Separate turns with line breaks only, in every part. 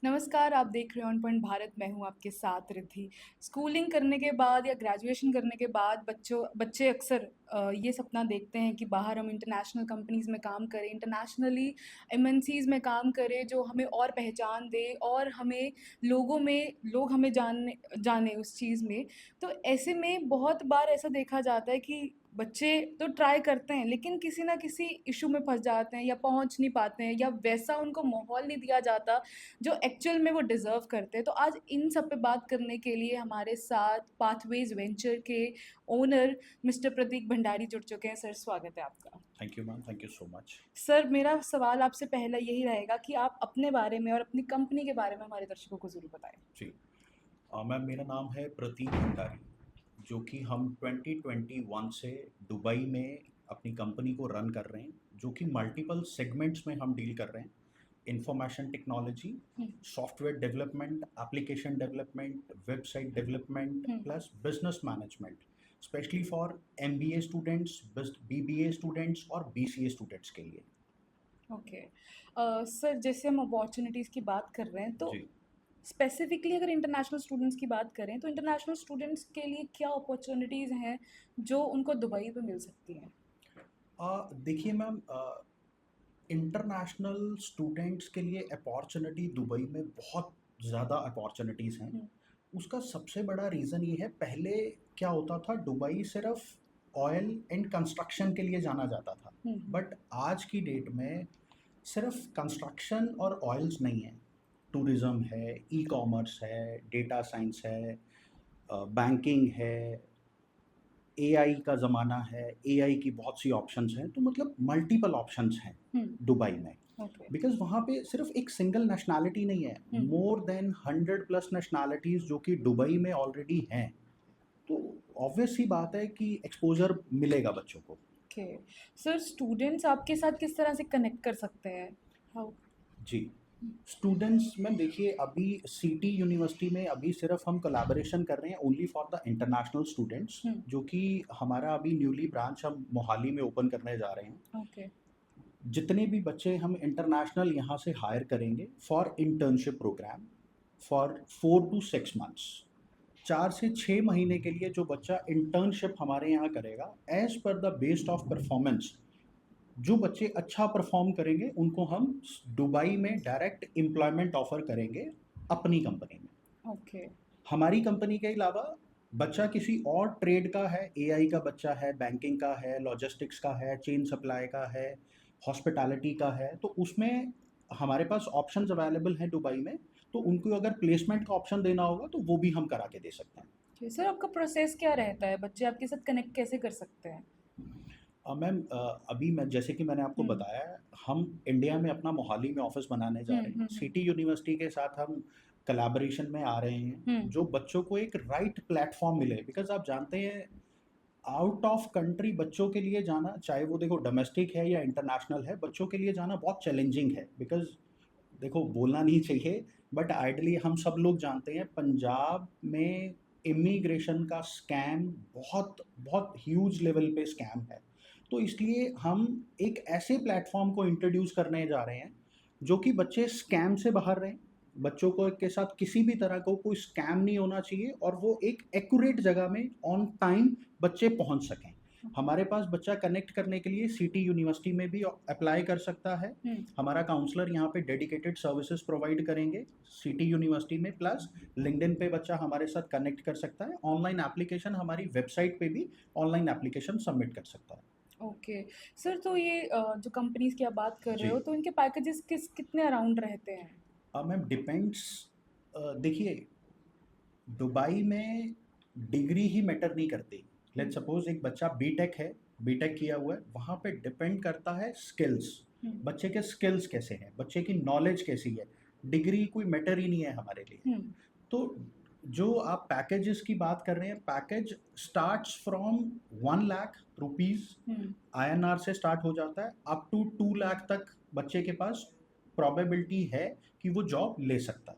नमस्कार, आप देख रहे हो ऑन पॉइंट भारत, मैं हूँ आपके साथ रिद्धि। स्कूलिंग करने के बाद या ग्रेजुएशन करने के बाद बच्चे अक्सर ये सपना देखते हैं कि बाहर हम इंटरनेशनल कंपनीज़ में काम करें, इंटरनेशनली एमएनसीज़ में काम करें, जो हमें और पहचान दे और लोग हमें जाने उस चीज़ में। तो ऐसे में बहुत बार ऐसा देखा जाता है कि बच्चे तो ट्राई करते हैं, लेकिन किसी न किसी इश्यू में फँस जाते हैं या पहुँच नहीं पाते हैं या वैसा उनको माहौल नहीं दिया जाता जो एक्चुअल में वो डिज़र्व करते हैं। तो आज इन सब पे बात करने के लिए हमारे साथ पाथवेज़ वेंचर के ओनर मिस्टर प्रतीक भंडारी जुड़ चुके हैं। सर, स्वागत है आपका।
Thank you ma'am, thank you so much.
Sir, मेरा सवाल आपसे पहला यही रहेगा कि आप अपने बारे में और अपनी कंपनी के बारे में हमारे दर्शकों को ज़रूर बताएँ।
जी। मैम, मेरा नाम है प्रतीक भंडारी, जो कि हम 2021 से दुबई में अपनी कंपनी को रन कर रहे हैं, जो कि मल्टीपल सेगमेंट्स में हम डील कर रहे हैं। Information technology,
hmm,
software development, application development, website development
hmm.
Plus business management, specially for MBA students, BBA students और बीसीए स्टूडेंट्स के लिए।
ओके। सर, जैसे हम अपॉर्च्युनिटीज़ की बात कर रहे हैं, तो
जी।
स्पेसिफ़िकली अगर इंटरनेशनल स्टूडेंट्स की बात करें, तो इंटरनेशनल स्टूडेंट्स के लिए क्या अपॉर्च्युनिटीज़ हैं, जो उनको दुबई पे मिल सकती हैं?
देखिए मैम, इंटरनेशनल स्टूडेंट्स के लिए अपॉर्चुनिटी दुबई में बहुत ज़्यादा अपॉर्चुनिटीज़ हैं।
हुँ,
उसका सबसे बड़ा रीज़न ये है, पहले क्या होता था, दुबई सिर्फ ऑयल एंड कंस्ट्रक्शन के लिए जाना जाता था।
हुँ, हुँ।
बट आज की डेट में सिर्फ कंस्ट्रक्शन और ऑयल्स नहीं है, टूरिज़्म है, ई कॉमर्स है, डेटा साइंस है, बैंकिंग है, एआई का ज़माना है, एआई की बहुत सी ऑप्शंस हैं, तो मतलब मल्टीपल ऑप्शंस हैं
हुँ,
दुबई में।
ओके।
बिकॉज़ वहाँ पे सिर्फ़ एक सिंगल नेशनैलिटी नहीं है,
हुँ,
मोर देन 100 प्लस नेशनैलिटीज़ जो कि दुबई में ऑलरेडी हैं। तो ऑब्वियस सी बात है कि एक्सपोज़र मिलेगा बच्चों को।
ओके। सर, स्टूडेंट्स आपके साथ किस तरह से कनेक्ट कर सकते हैं? हाउ?
जी। स्टूडेंट्स में देखिए, अभी सिटी यूनिवर्सिटी में अभी सिर्फ़ हम कोलैबोरेशन कर रहे हैं only for the international students,
हुँ,
जो कि हमारा अभी न्यूली ब्रांच हम मोहाली में ओपन करने जा रहे हैं।
ओके,
जितने भी बच्चे हम इंटरनेशनल यहाँ से हायर करेंगे for internship programme for 4 to 6 months, 4 से 6 महीने के लिए जो बच्चा इंटर्नशिप हमारे यहाँ करेगा, as per the based of performance, जो बच्चे अच्छा परफॉर्म करेंगे उनको हम दुबई में डायरेक्ट एम्प्लॉयमेंट ऑफर करेंगे अपनी कंपनी में।
ओके,
हमारी कंपनी के अलावा बच्चा किसी और ट्रेड का है, एआई का बच्चा है, बैंकिंग का है, लॉजिस्टिक्स का है, चेन सप्लाई का है, हॉस्पिटैलिटी का है, तो उसमें हमारे पास ऑप्शंस अवेलेबल हैं दुबई में। तो उनको अगर प्लेसमेंट का ऑप्शन देना होगा तो वो भी हम करा के दे सकते हैं।
ओके। सर, आपका प्रोसेस क्या रहता है? बच्चे आपके साथ कनेक्ट कैसे कर सकते हैं?
मैम, अभी मैं जैसे कि मैंने आपको
हुँ,
बताया है, हम इंडिया में अपना मोहाली में ऑफिस बनाने जा
हुँ,
रहे हैं।
हुँ, हुँ,
सिटी यूनिवर्सिटी के साथ हम कोलैबोरेशन में आ रहे हैं,
हुँ,
जो बच्चों को एक राइट प्लेटफॉर्म मिले, बिकॉज आप जानते हैं, आउट ऑफ कंट्री बच्चों के लिए जाना, चाहे वो देखो डोमेस्टिक है या इंटरनेशनल है, बच्चों के लिए जाना बहुत चैलेंजिंग है। बिकॉज देखो, बोलना नहीं चाहिए, बट आइडली हम सब लोग जानते हैं, पंजाब में इमिग्रेशन का स्कैम बहुत बहुत ह्यूज लेवल पे स्कैम है। तो इसलिए हम एक ऐसे प्लेटफॉर्म को इंट्रोड्यूस करने जा रहे हैं, जो कि बच्चे स्कैम से बाहर रहें, बच्चों को के साथ किसी भी तरह को कोई स्कैम नहीं होना चाहिए, और वो एक एक्यूरेट जगह में ऑन टाइम बच्चे पहुंच सकें।
ओके,
हमारे पास बच्चा कनेक्ट करने के लिए सिटी यूनिवर्सिटी में भी अप्लाई कर सकता है।
हुँ,
हमारा काउंसलर यहाँ पे डेडिकेटेड सर्विसेज प्रोवाइड करेंगे सिटी यूनिवर्सिटी में, प्लस लिंक्डइन पे बच्चा हमारे साथ कनेक्ट कर सकता है। ऑनलाइन एप्लीकेशन हमारी वेबसाइट पे भी ऑनलाइन एप्लीकेशन सबमिट कर सकता है।
ओके। सर, तो ये जो कंपनीज़ की आप बात कर रहे
जी।
हो, तो इनके पैकेजेज़ कितने अराउंड रहते हैं?
Ma'am, depends. देखिए, दुबई में डिग्री ही मैटर नहीं करती।
हुँ,
लेट्स सपोज एक बच्चा बीटेक है, बीटेक किया हुआ है, वहाँ पे डिपेंड करता है स्किल्स।
हुँ,
बच्चे के स्किल्स कैसे हैं, बच्चे की नॉलेज कैसी है, डिग्री कोई मैटर ही नहीं है हमारे लिए।
हुँ,
तो जो आप पैकेजेस की बात कर रहे हैं, package starts from 1 lakh rupees
hmm,
INR से स्टार्ट हो जाता है, अप टू 2 लाख तक बच्चे के पास प्रोबेबिलिटी है कि वो जॉब ले सकता है।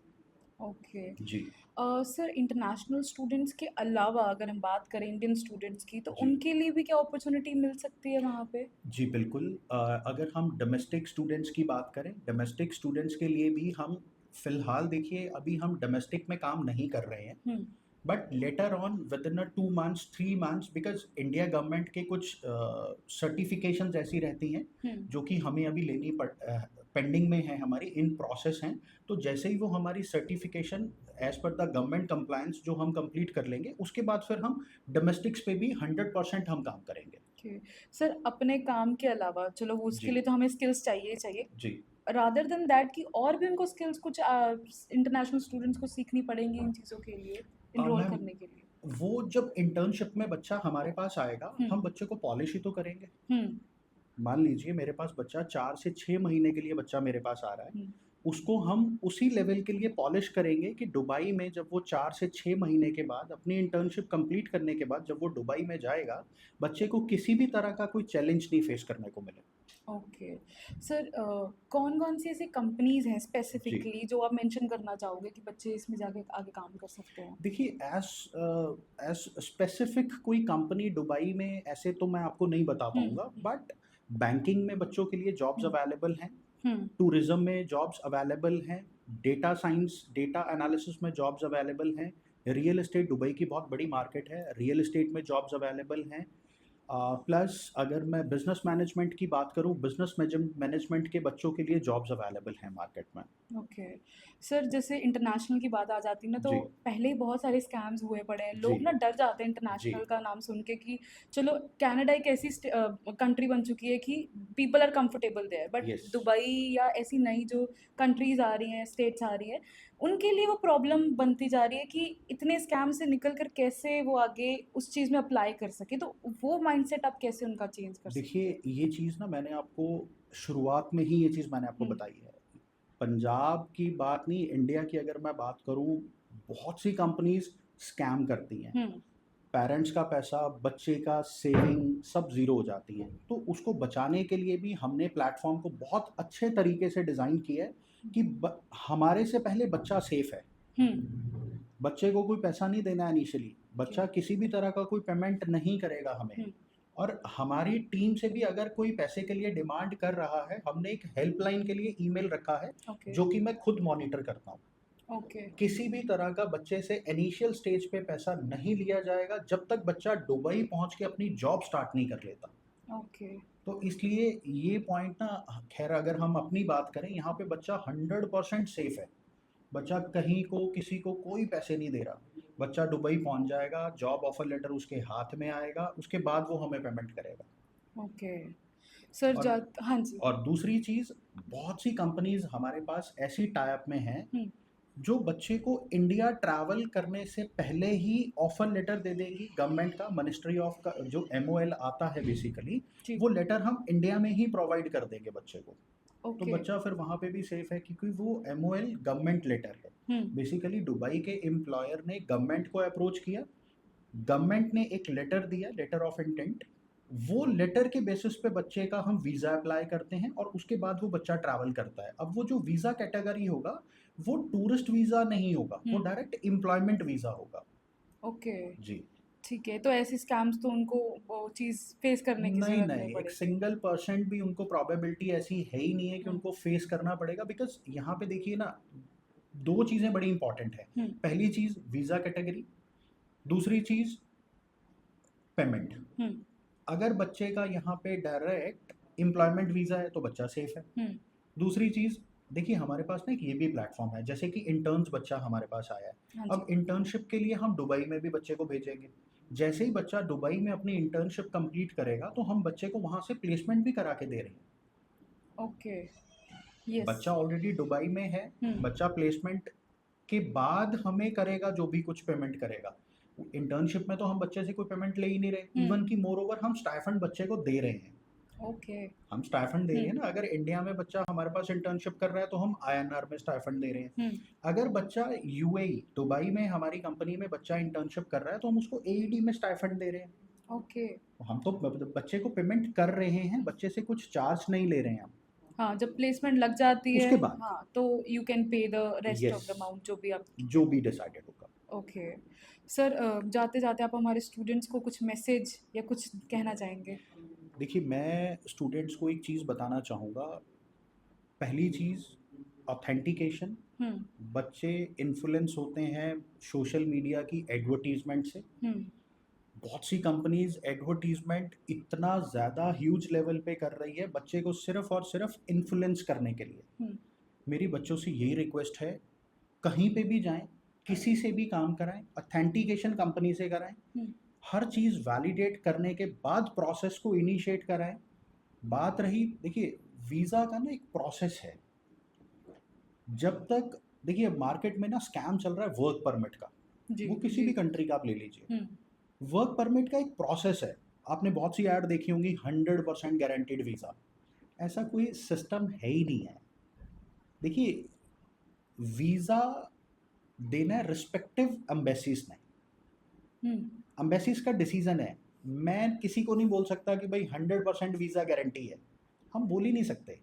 ओके।
जी।
सर, इंटरनेशनल स्टूडेंट्स के अलावा अगर हम बात करें इंडियन स्टूडेंट्स की, तो
जी।
उनके लिए भी क्या अपॉर्च्युनिटी मिल सकती है वहाँ पे?
जी, बिल्कुल। अगर हम डोमेस्टिक स्टूडेंट्स की बात करें, डोमेस्टिक स्टूडेंट्स के लिए भी हम फिलहाल देखिए अभी हम डोमेस्टिक में काम नहीं कर रहे हैं,
हुँ,
but later on within 2 months 3 months, because India government के कुछ सर्टिफिकेशंस ऐसी रहती हैं
हुँ,
जो कि हमें अभी पेंडिंग में है, हमारी इन प्रोसेस हैं। तो जैसे ही वो हमारी certification as per the government compliance जो हम कंप्लीट कर लेंगे, उसके बाद फिर हम डोमेस्टिक्स पे भी 100% हम काम करेंगे।
ओके। सर अपने काम के अलावा चलो वो उसके
जी,
लिए तो हमें स्किल्स चाहिए ही चाहिए।
जी।
रादर देन दैट कि और भी उनको स्किल्स कुछ इंटरनेशनल स्टूडेंट्स को सीखनी पड़ेंगी इन चीज़ों के लिए, एनरोल
मैम,
करने के लिए?
वो जब इंटर्नशिप में बच्चा हमारे पास आएगा,
हुँ,
हम बच्चे को पॉलिश ही तो करेंगे।
हुँ,
मान लीजिए मेरे पास बच्चा 4 से 6 महीने के लिए बच्चा मेरे पास आ रहा है,
हुँ,
उसको हम उसी लेवल के लिए पॉलिश करेंगे कि दुबई में जब वो 4 से 6 महीने के बाद अपनी इंटर्नशिप कंप्लीट करने के बाद जब वो दुबई में जाएगा, बच्चे को किसी भी तरह का कोई चैलेंज नहीं फेस करने को मिले।
ओके। सर कौन-कौन सी ऐसी कंपनीज़ हैं
जी।
स्पेसिफिकली जो आप मेंशन करना चाहोगे कि बच्चे इसमें जाके आगे काम कर सकते हैं?
देखिए एज़ स्पेसिफिक कोई कंपनी दुबई में ऐसे तो मैं आपको नहीं बता
हुँ,
पाऊँगा,
हुँ,
बट बैंकिंग में बच्चों के लिए जॉब्स
हुँ,
अवेलेबल हैं।
हुँ,
टूरिज़्म में जॉब्स अवेलेबल हैं, डेटा साइंस, डेटा एनालिसिस में जॉब्स अवेलेबल हैं, रियल एस्टेट दुबई की बहुत बड़ी मार्केट है, रियल एस्टेट में जॉब्स अवेलेबल हैं। प्लस अगर मैं बिज़नेस मैनेजमेंट की बात करूँ, बिज़नेस मैनेजमेंट के बच्चों के लिए जॉब्स अवेलेबल हैं मार्केट में।
ओके। सर जैसे इंटरनेशनल की बात आ जाती है ना तो
जी,
पहले ही बहुत सारे स्कैम्स हुए पड़े हैं।
जी,
लोग ना डर जाते हैं
जी,
इंटरनेशनल का नाम सुन के कि चलो कनाडा एक ऐसी कंट्री बन चुकी है कि people are comfortable there but
yes.
Dubai या ऐसी नई जो कंट्रीज़ आ रही हैं, स्टेट्स आ रही हैं, उनके लिए वो प्रॉब्लम बनती जा रही है कि इतने स्कैम से निकल कर कैसे वो आगे उस चीज़ में अप्लाई कर सकें। तो वो माइंडसेट आप कैसे उनका चेंज कर सकते
देखिए,
हैं?
ये चीज़ ना मैंने आपको शुरुआत में ही ये चीज़ मैंने आपको
हुँ,
बताई है। पंजाब की बात नहीं, इंडिया की अगर मैं बात करूँ, बहुत सी कंपनीज़ स्कैम करती हैं।
हुँ,
पेरेंट्स का पैसा, बच्चे का सेविंग सब ज़ीरो हो जाती है। तो उसको बचाने के लिए भी हमने प्लेटफ़ॉर्म को बहुत अच्छे तरीके से डिज़ाइन किया है कि हमारे से पहले बच्चा सेफ़ है।
हुँ,
बच्चे को कोई पैसा नहीं देना है इनिशियली,
ओके,
बच्चा किसी भी तरह का कोई पेमेंट नहीं करेगा हमें।
हुँ,
और हमारी टीम से भी अगर कोई पैसे के लिए डिमांड कर रहा है, हमने एक हेल्पलाइन के लिए ईमेल रखा है,
ओके,
जो कि मैं खुद मॉनिटर करता हूँ।
ओके,
किसी भी तरह का बच्चे से इनिशियल स्टेज पे पैसा नहीं लिया जाएगा, जब तक बच्चा दुबई पहुँच के अपनी जॉब स्टार्ट नहीं कर लेता।
ओके।
तो इसलिए ये पॉइंट ना, ख़ैर अगर हम अपनी बात करें, यहाँ पे बच्चा 100% सेफ़ है। बच्चा कहीं को किसी को कोई पैसे नहीं दे रहा। बच्चा दुबई पहुँच जाएगा, जॉब ऑफ़र लेटर उसके हाथ में आएगा, उसके बाद वो हमें पेमेंट करेगा।
ओके। सर
और
हाँ जी।
और दूसरी चीज़, बहुत सी कंपनीज़ हमारे पास ऐसी टाई अप में हैं,
हुँ,
जो बच्चे को इंडिया ट्रैवल करने से पहले ही ऑफ़र लेटर दे देगी गवर्नमेंट का, मिनिस्ट्री ऑफ का जो एमओएल आता है बेसिकली,
जी,
वो लेटर हम इंडिया में ही प्रोवाइड कर देंगे बच्चे को। तो
ओके।
बच्चा फिर वहाँ पे भी सेफ़ है, क्योंकि वो एमओएल गवर्नमेंट लेटर है।
हुँ,
बेसिकली दुबई के एम्प्लॉयर ने गवर्नमेंट को अप्रोच किया, गवर्नमेंट ने एक लेटर दिया, लेटर ऑफ इंटेंट, वो लेटर के बेसिस पे बच्चे का हम वीज़ा अप्लाई करते हैं और उसके बाद वो बच्चा ट्रैवल करता है। अब वो जो वीज़ा कैटेगरी होगा, वो टूरिस्ट वीज़ा नहीं होगा, वो
हुँ,
डायरेक्ट एम्प्लॉयमेंट वीज़ा होगा।
ओके,
जी।
ठीक है। तो ऐसे स्कैम्स तो उनको वो चीज़ फेस करने की
नहीं,
ज़रूरत नहीं
नहीं, एक
पड़ेगी।
सिंगल परसेंट भी उनको प्रोबेबिलिटी ऐसी है ही नहीं है कि
हुँ,
उनको फेस करना पड़ेगा, बिकॉज़ यहाँ पे देखिए ना, 2 चीज़ें बड़ी इम्पोर्टेंट हैं।
हुँ,
पहली चीज़ वीज़ा कैटेगरी, दूसरी चीज़ पेमेंट।
हुँ,
अगर बच्चे का यहाँ पे डायरेक्ट एम्प्लॉयमेंट वीज़ा है तो बच्चा सेफ़ है।
हुँ,
दूसरी चीज़, देखिए हमारे पास ना एक ये भी प्लेटफ़ॉर्म है, जैसे कि इंटर्न्स बच्चा हमारे पास आया है।
हाँ
अब
जी,
इंटर्नशिप के लिए हम दुबई में भी बच्चे को भेजेंगे। जैसे ही बच्चा दुबई में अपनी इंटर्नशिप कंप्लीट करेगा, तो हम बच्चे को वहाँ से प्लेसमेंट भी करा के दे रहे हैं।
Okay, yes.
बच्चा ऑलरेडी दुबई में है,
हुँ,
बच्चा प्लेसमेंट के बाद हमें करेगा जो भी कुछ पेमेंट करेगा। इंटर्नशिप में तो हम बच्चे से कोई पेमेंट ले ही नहीं रहे,
हुँ,
इवन कि मोरओवर हम स्टाइपेंड बच्चे को दे रहे हैं।
ओके,
हम स्टाइपेंड दे रहे
हुँ,
हैं ना, अगर इंडिया में बच्चा हमारे पास इंटर्नशिप कर रहा है तो हम आईएनआर में स्टाइपेंड दे रहे हैं।
हुँ,
अगर बच्चा यूएई दुबई में हमारी कंपनी में बच्चा इंटर्नशिप कर रहा है तो हम उसको एईडी में स्टाइपेंड दे रहे हैं।
ओके,
हम तो बच्चे को पेमेंट कर रहे हैं,
हुँ।
बच्चे से कुछ चार्ज नहीं ले रहे हैं हम।
हाँ, जब प्लेसमेंट लग जाती है
उसके बाद
हाँ, तो you can pay the rest
yes,
of the amount जो भी आप
जो भी डिसाइडेड होगा।
ओके। सर जाते-जाते आप हमारे स्टूडेंट्स को कुछ मैसेज या कुछ कहना चाहेंगे?
देखिए, मैं स्टूडेंट्स को एक चीज़ बताना चाहूँगा। पहली चीज़, ऑथेंटिकेशन। बच्चे इन्फ्लुएंस होते हैं सोशल मीडिया की एडवर्टीजमेंट से।
हुँ,
बहुत सी कंपनीज एडवर्टीजमेंट इतना ज़्यादा ह्यूज लेवल पे कर रही है बच्चे को सिर्फ और सिर्फ इन्फ्लुएंस करने के लिए।
हुँ,
मेरी बच्चों से यही रिक्वेस्ट है, कहीं पे भी जाएं, किसी से भी काम कराएं, ऑथेंटिकेशन कंपनी से कराएं,
हुँ,
हर चीज़ वैलिडेट करने के बाद प्रोसेस को इनिशिएट कराएं। बात रही, देखिए, वीज़ा का ना एक प्रोसेस है। जब तक, देखिए, मार्केट में ना स्कैम चल रहा है वर्क परमिट का,
जी,
वो किसी
जी।
भी कंट्री का आप ले लीजिए।
हुँ,
वर्क परमिट का एक प्रोसेस है। आपने बहुत सी ऐड देखी होंगी, 100% गारंटीड वीज़ा। ऐसा कोई सिस्टम है ही नहीं है। देखिए, वीज़ा देना है रिस्पेक्टिव एम्बेसीज ने।
हुँ,
एम्बेसीज का डिसीजन है। मैं किसी को नहीं बोल सकता कि भाई 100% वीज़ा गारंटी है, हम बोल ही नहीं सकते।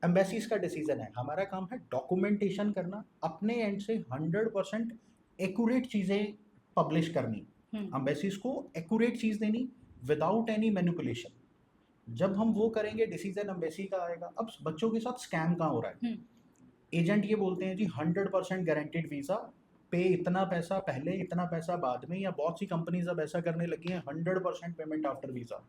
एम्बेसीज का डिसीजन है। हमारा काम है डॉक्यूमेंटेशन करना, अपने एंड से 100% एक्यूरेट चीज़ें पब्लिश करनी,
हुँ,
एम्बेसीज को एक्यूरेट चीज़ देनी विदाउट एनी मैनिपुलेशन। जब हम वो करेंगे, डिसीजन एम्बेसी का आएगा। अब बच्चों के साथ स्कैम कहाँ हो रहा है?
हुँ,
एजेंट ये बोलते हैं जी 100% गारंटीड वीज़ा, पे इतना पैसा पहले, इतना पैसा बाद में, या बहुत सी कंपनीज अब ऐसा करने लगी हैं 100% पेमेंट आफ्टर वीज़ा,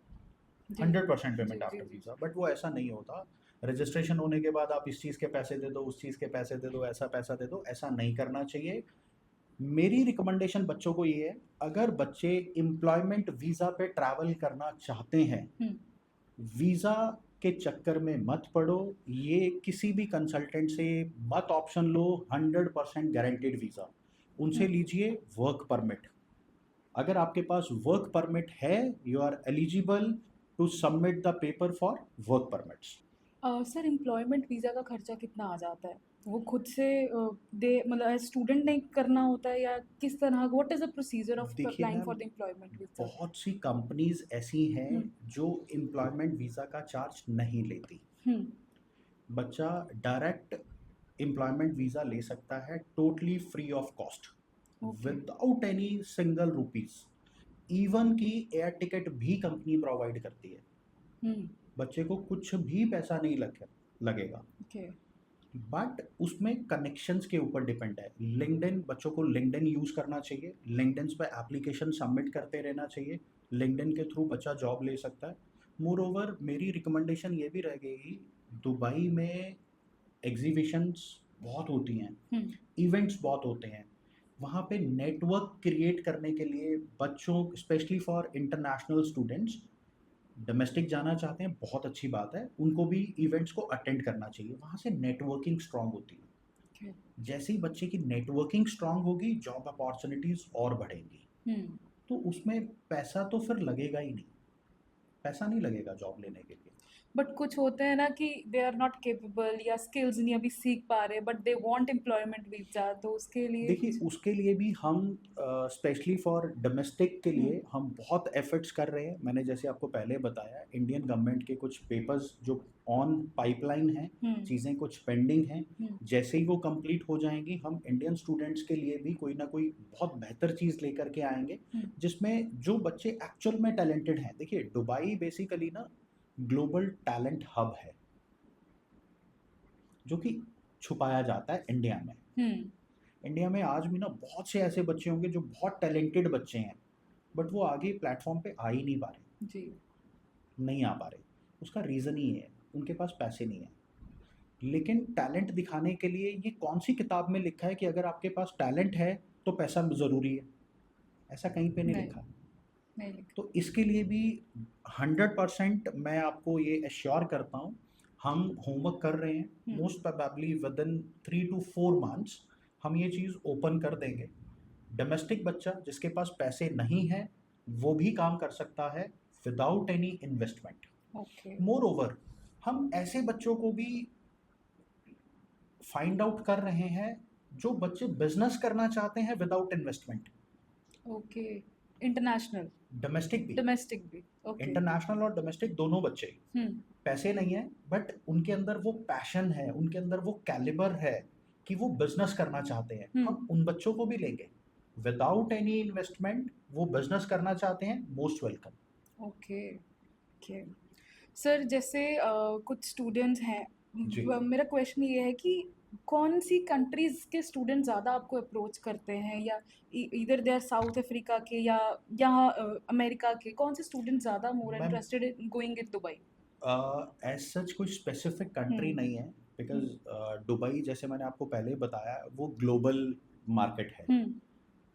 जी,
100%
जी,
पेमेंट
जी,
आफ्टर
जी।
वीज़ा। बट वो ऐसा नहीं होता। रजिस्ट्रेशन होने के बाद आप इस चीज़ के पैसे दे दो, उस चीज़ के पैसे दे दो, ऐसा पैसा दे दो, ऐसा नहीं करना चाहिए। मेरी रिकमेंडेशन बच्चों को ये है, अगर बच्चे एम्प्लॉयमेंट वीज़ा पे ट्रैवल करना चाहते हैं,
हुँ,
वीज़ा के चक्कर में मत पड़ो। ये किसी भी कंसल्टेंट से मत ऑप्शन लो 100% गारंटीड वीज़ा,
हुँ।
उनसे लीजिए वर्क परमिट। अगर आपके पास वर्क परमिट है, you are eligible to submit the paper for work permits.
Sir employment visa का खर्चा कितना आ जाता है? वो खुद से दे मतलब एज़ स्टूडेंट नहीं करना होता है या किस तरह what is the procedure of
देखिए
applying
ma'am,
for the employment visa?
बहुत सी कंपनीज ऐसी हैं
हुँ,
जो एम्प्लॉयमेंट वीज़ा का चार्ज नहीं लेती।
हुँ,
बच्चा डायरेक्ट एम्प्लॉयमेंट वीज़ा ले सकता है totally free of cost,
okay.
Without any single rupees. Even की एयर टिकट भी कंपनी प्रोवाइड करती है।
हुँ,
बच्चे को कुछ भी पैसा नहीं लगेगा।
ओके।
बट उसमें कनेक्शंस के ऊपर डिपेंड है। लिंक्डइन, बच्चों को लिंक्डइन यूज़ करना चाहिए। लिंक्डइन पे एप्लीकेशन सबमिट करते रहना चाहिए। लिंक्डइन के थ्रू बच्चा जॉब ले सकता है। मोर ओवर, मेरी रिकमेंडेशन ये भी रहेगी, दुबई में एग्जीबिशंस बहुत होती हैं,
हुँ,
इवेंट्स बहुत होते हैं। वहाँ पे नेटवर्क क्रिएट करने के लिए बच्चों, specially for international students, domestic जाना चाहते हैं, बहुत अच्छी बात है, उनको भी इवेंट्स को अटेंड करना चाहिए। वहाँ से नेटवर्किंग स्ट्रांग होती है।
ओके।
जैसे ही बच्चे की नेटवर्किंग स्ट्रांग होगी, जॉब अपॉर्चुनिटीज़ और बढ़ेंगी।
हुँ।
तो उसमें पैसा तो फिर लगेगा ही नहीं, पैसा नहीं लगेगा जॉब लेने के लिए।
बट कुछ होते हैं ना कि दे आर नॉट कैपेबल या स्किल्स नहीं अभी सीख पा रहे but they want employment visa तो उसके लिए
देखिए,
कुछ
उसके लिए भी हम स्पेशली फॉर डोमेस्टिक के
हुँ,
लिए हम बहुत एफर्ट्स कर रहे हैं। मैंने जैसे आपको पहले बताया, इंडियन गवर्नमेंट के कुछ पेपर्स जो ऑन पाइपलाइन हैं,
हुँ,
चीज़ें कुछ पेंडिंग हैं।
हुँ,
जैसे ही वो कंप्लीट हो जाएंगी, हम इंडियन स्टूडेंट्स के लिए भी कोई ना कोई बहुत बेहतर चीज़ लेकर के आएंगे,
हुँ,
जिसमें जो बच्चे एक्चुअल में टैलेंटेड हैं। देखिए, दुबई बेसिकली ना ग्लोबल टैलेंट हब है, जो कि छुपाया जाता है इंडिया में।
हुँ,
इंडिया में आज भी ना बहुत से ऐसे बच्चे होंगे जो बहुत टैलेंटेड बच्चे हैं, बट वो आगे प्लेटफॉर्म पे आ ही नहीं पा रहे,
जी,
नहीं आ पा रहे। उसका रीज़न ही है, उनके पास पैसे नहीं है। लेकिन टैलेंट दिखाने के लिए ये कौन सी किताब में लिखा है कि अगर आपके पास टैलेंट है तो पैसा ज़रूरी है? ऐसा कहीं पे नहीं
नहीं,
लिखा।
नहीं लिखा।
तो इसके लिए भी 100% मैं आपको ये एश्योर करता हूँ, हम होमवर्क कर रहे हैं।
हुँ,
most probably within 3 to 4 months हम ये चीज़ ओपन कर देंगे। डोमेस्टिक बच्चा जिसके पास पैसे नहीं हैं, वो भी काम कर सकता है without any investment.
Okay,
more over, हम ऐसे बच्चों को भी फाइंड आउट कर रहे हैं जो बच्चे बिजनेस करना चाहते हैं without investment.
Okay, international,
domestic भी,
डोमेस्टिक भी, ओके,
इंटरनेशनल और डोमेस्टिक दोनों बच्चे।
हुँ,
पैसे नहीं है, बट उनके अंदर वो पैशन है, उनके अंदर वो कैलिबर है कि वो बिजनेस करना चाहते हैं।
हुँ,
हम उन बच्चों को भी लेंगे विदाउट एनी इन्वेस्टमेंट। वो बिजनेस करना चाहते हैं, most welcome.
Okay, okay. Sir जैसे कुछ स्टूडेंट्स हैं
जी।
मेरा क्वेश्चन ये है कि कौन सी कंट्रीज़ के स्टूडेंट ज़्यादा आपको अप्रोच करते हैं, या either they are South Africa के या यहाँ अमेरिका के, कौन से स्टूडेंट ज़्यादा more
ma'am,
interested in going in Dubai?
As such कोई स्पेसिफिक कंट्री
हम्म।
नहीं है, बिकॉज
हम्म।
दुबई जैसे मैंने आपको पहले ही बताया वो ग्लोबल मार्केट है।
हम्म।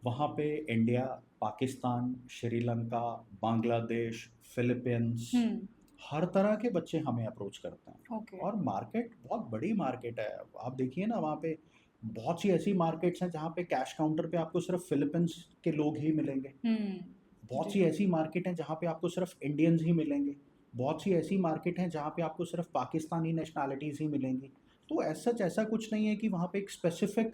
वहाँ पे इंडिया, पाकिस्तान, श्रीलंका, बांग्लादेश, फिलीपींस,
हम्म।
हर तरह के बच्चे हमें अप्रोच करते हैं।
ओके।
और मार्केट बहुत बड़ी मार्केट है। आप देखिए ना, वहाँ पे बहुत सी ऐसी मार्केट्स हैं जहाँ पे कैश काउंटर पे आपको सिर्फ फिलीपींस के लोग ही मिलेंगे। बहुत
जी।
सी ऐसी मार्केट हैं जहाँ पे आपको सिर्फ इंडियंस ही मिलेंगे। बहुत सी ऐसी मार्केट हैं जहाँ पे आपको सिर्फ पाकिस्तानी नेशनैलिटीज़ ही मिलेंगी। तो ऐसा सच ऐसा कुछ नहीं है कि वहाँ पे एक स्पेसिफिक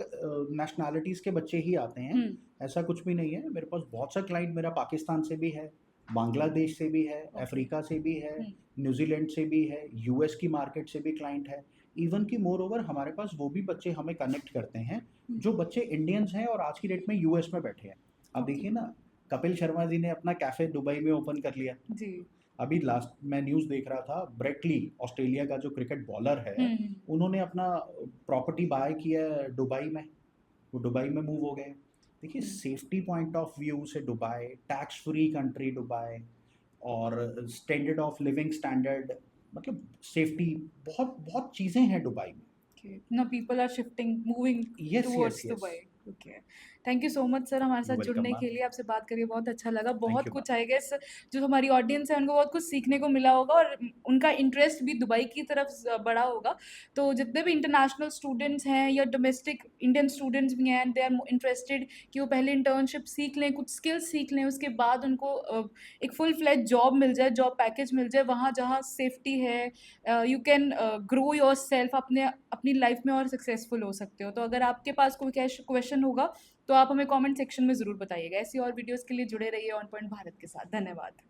नेशनैलिटीज़ के बच्चे ही आते हैं।
हम्म।
ऐसा कुछ भी नहीं है। मेरे पास बहुत सा क्लाइंट मेरा पाकिस्तान से भी है, बांग्लादेश से भी है,
ओके।
अफ्रीका से भी है,
हम्म।
न्यूजीलैंड से भी है, यूएस की मार्केट से भी क्लाइंट है। इवन कि मोर ओवर हमारे पास वो भी बच्चे हमें कनेक्ट करते हैं जो बच्चे इंडियंस हैं और आज की डेट में यूएस में बैठे हैं। अब
ओके।
देखिए ना, कपिल शर्मा जी ने अपना कैफ़े दुबई में ओपन कर लिया।
जी।
अभी लास्ट मैं न्यूज़ देख रहा था, ब्रेट ली ऑस्ट्रेलिया का जो क्रिकेट बॉलर है,
हम्म।
उन्होंने अपना प्रॉपर्टी बाय किया है दुबई में। वो दुबई में मूव हो गए। देखिए,
हम्म।
सेफ्टी पॉइंट ऑफ व्यू से Dubai, tax free country Dubai, और स्टैंडर्ड ऑफ लिविंग स्टैंडर्ड, मतलब सेफ्टी, बहुत बहुत चीज़ें हैं दुबई में।
Okay. Now people are shifting, moving
yes, yes,
towards
yes.
Dubai. Okay. Thank you so much sir, हमारे
you
साथ
वेलकम
जुड़ने के
मैम।
लिए। आपसे बात करके बहुत अच्छा लगा।
थैंक
बहुत
यू मैम।
कुछ आई गेस जो हमारी ऑडियंस है उनको बहुत कुछ सीखने को मिला होगा, और उनका इंटरेस्ट भी दुबई की तरफ बढ़ा होगा। तो जितने भी इंटरनेशनल स्टूडेंट्स हैं या डोमेस्टिक इंडियन स्टूडेंट्स भी हैं, दे आर इंटरेस्टेड कि वो पहले इंटर्नशिप सीख लें, कुछ स्किल्स सीख लें, उसके बाद उनको एक फुल फ्लैज जॉब मिल जाए, जॉब पैकेज मिल जाए वहाँ जहाँ सेफ्टी है। You can grow your self, अपने अपनी लाइफ में और सक्सेसफुल हो सकते हो। तो अगर आपके पास कोई क्वेश्चन होगा तो आप हमें कमेंट सेक्शन में ज़रूर बताइएगा। ऐसी और वीडियोस के लिए जुड़े रहिए ऑन पॉइंट भारत के साथ। धन्यवाद।